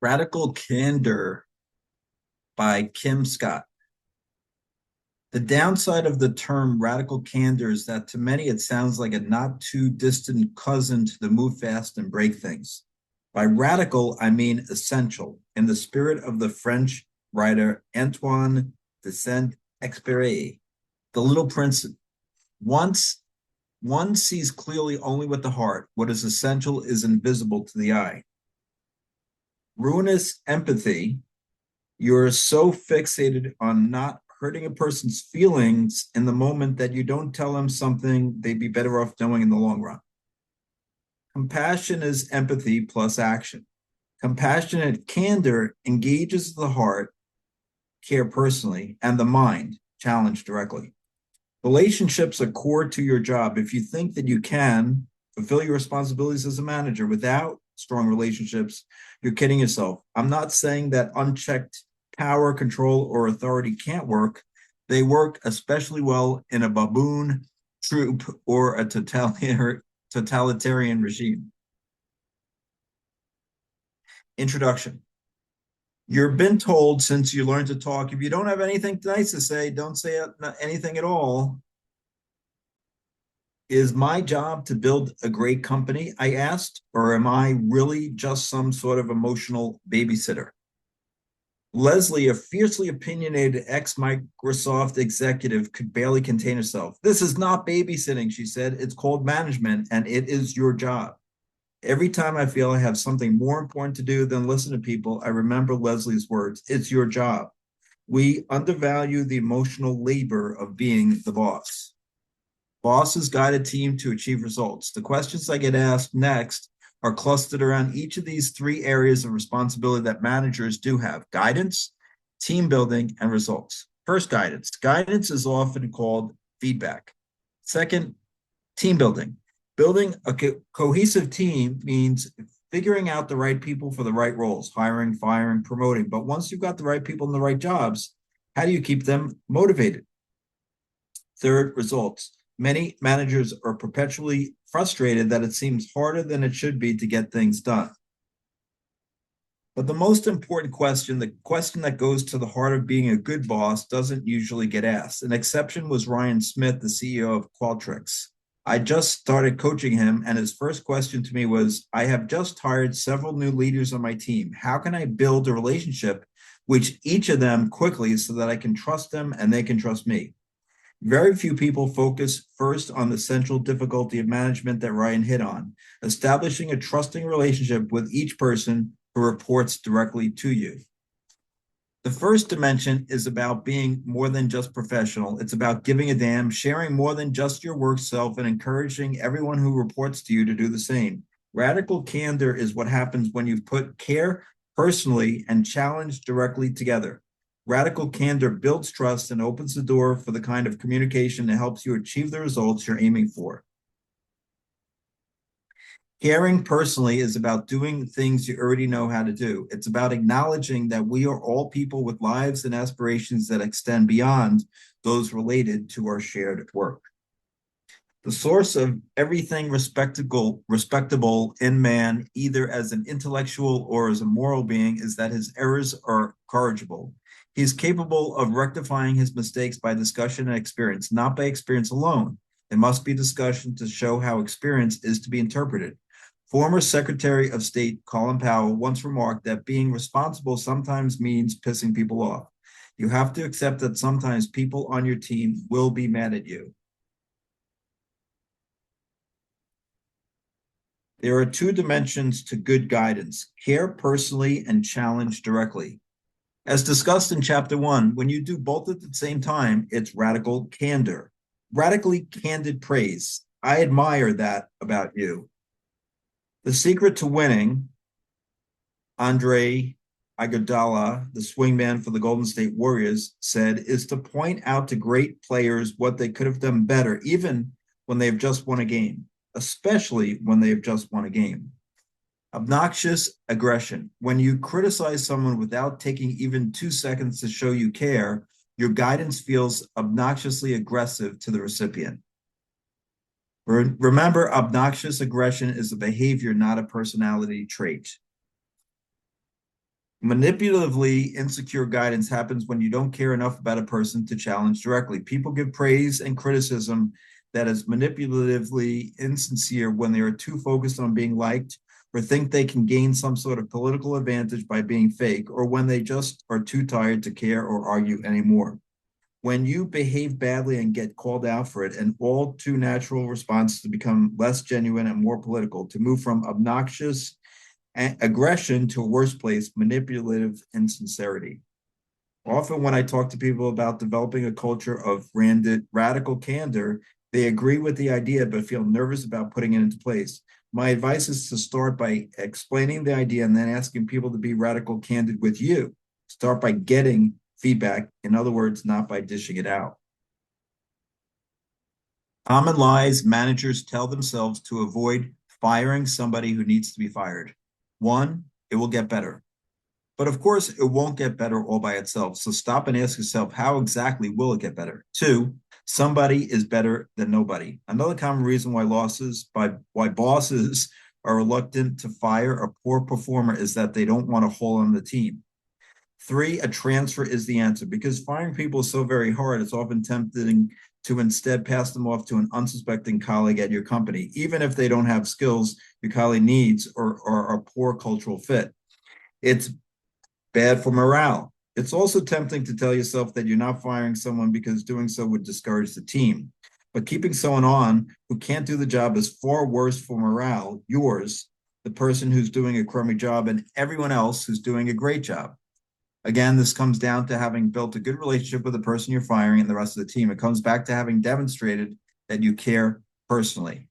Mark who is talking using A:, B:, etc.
A: Radical Candor by Kim Scott. The downside of the term radical candor is that to many it sounds like a not too distant cousin to the move fast and break things. By radical, I mean essential, in the spirit of the French writer Antoine de Saint-Exupéry. The Little Prince. Once one sees clearly only with the heart. What is essential is invisible to the eye. Ruinous empathy. You're so fixated on not hurting a person's feelings in the moment that you don't tell them something they'd be better off knowing in the long run. Compassion is empathy plus action. Compassionate candor engages the heart, care personally, and the mind, challenge directly. Relationships are core to your job. If you think that you can fulfill your responsibilities as a manager without strong relationships, you're kidding yourself. I'm not saying that unchecked power, control, or authority can't work. They work especially well in a baboon troop or a totalitarian regime. Introduction. You've been told since you learned to talk, if you don't have anything nice to say, don't say anything at all. Is my job to build a great company? I asked, or am I really just some sort of emotional babysitter? Leslie, a fiercely opinionated ex-Microsoft executive, could barely contain herself. This is not babysitting, she said. It's called management, and it is your job. Every time I feel I have something more important to do than listen to people, I remember Leslie's words. It's your job. We undervalue the emotional labor of being the boss. Bosses guide a team to achieve results. The questions I get asked next are clustered around each of these three areas of responsibility that managers do have: guidance, team building, and results. First, guidance. Guidance is often called feedback. Second, team building. Building a cohesive team means figuring out the right people for the right roles, hiring, firing, promoting. But once you've got the right people in the right jobs, how do you keep them motivated? Third, results. Many managers are perpetually frustrated that it seems harder than it should be to get things done. But the most important question, the question that goes to the heart of being a good boss, doesn't usually get asked. An exception was Ryan Smith, the CEO of Qualtrics. I just started coaching him, and his first question to me was, I have just hired several new leaders on my team. How can I build a relationship with each of them quickly so that I can trust them and they can trust me? Very few people focus first on the central difficulty of management that Ryan hit on, establishing a trusting relationship with each person who reports directly to you. The first dimension is about being more than just professional. It's about giving a damn, sharing more than just your work self, and encouraging everyone who reports to you to do the same. Radical candor is what happens when you put care personally and challenge directly together. Radical candor builds trust and opens the door for the kind of communication that helps you achieve the results you're aiming for. Caring personally is about doing things you already know how to do. It's about acknowledging that we are all people with lives and aspirations that extend beyond those related to our shared work. The source of everything respectable in man, either as an intellectual or as a moral being, is that his errors are corrigible. He is capable of rectifying his mistakes by discussion and experience, not by experience alone. There must be discussion to show how experience is to be interpreted. Former Secretary of State Colin Powell once remarked that being responsible sometimes means pissing people off. You have to accept that sometimes people on your team will be mad at you. There are two dimensions to good guidance: care personally and challenge directly. As discussed in chapter 1, when you do both at the same time, it's radical candor. Radically candid praise. I admire that about you. The secret to winning, Andre Iguodala, the swingman for the Golden State Warriors, said, is to point out to great players what they could have done better, even when they've just won a game, especially when they've just won a game. Obnoxious aggression. When you criticize someone without taking even 2 seconds to show you care, your guidance feels obnoxiously aggressive to the recipient. Remember, obnoxious aggression is a behavior, not a personality trait. Manipulatively insecure guidance happens when you don't care enough about a person to challenge directly. People give praise and criticism that is manipulatively insincere when they are too focused on being liked or think they can gain some sort of political advantage by being fake, or when they just are too tired to care or argue anymore. When you behave badly and get called out for it, an all too natural response is to become less genuine and more political, to move from obnoxious aggression to a worse place, manipulative insincerity. Often, when I talk to people about developing a culture of radical candor, they agree with the idea but feel nervous about putting it into place. My advice is to start by explaining the idea and then asking people to be radical candid with you. Start by getting feedback. In other words, not by dishing it out. Common lies managers tell themselves to avoid firing somebody who needs to be fired. One, it will get better. But of course, it won't get better all by itself. So stop and ask yourself, how exactly will it get better? Two, somebody is better than nobody. Another common reason why bosses are reluctant to fire a poor performer is that they don't want a hole on the team. Three, a transfer is the answer because firing people is so very hard. It's often tempting to instead pass them off to an unsuspecting colleague at your company, even if they don't have skills your colleague needs or are a poor cultural fit. It's bad for morale. It's also tempting to tell yourself that you're not firing someone because doing so would discourage the team. But keeping someone on who can't do the job is far worse for morale, yours, the person who's doing a crummy job, and everyone else who's doing a great job. Again, this comes down to having built a good relationship with the person you're firing and the rest of the team. It comes back to having demonstrated that you care personally.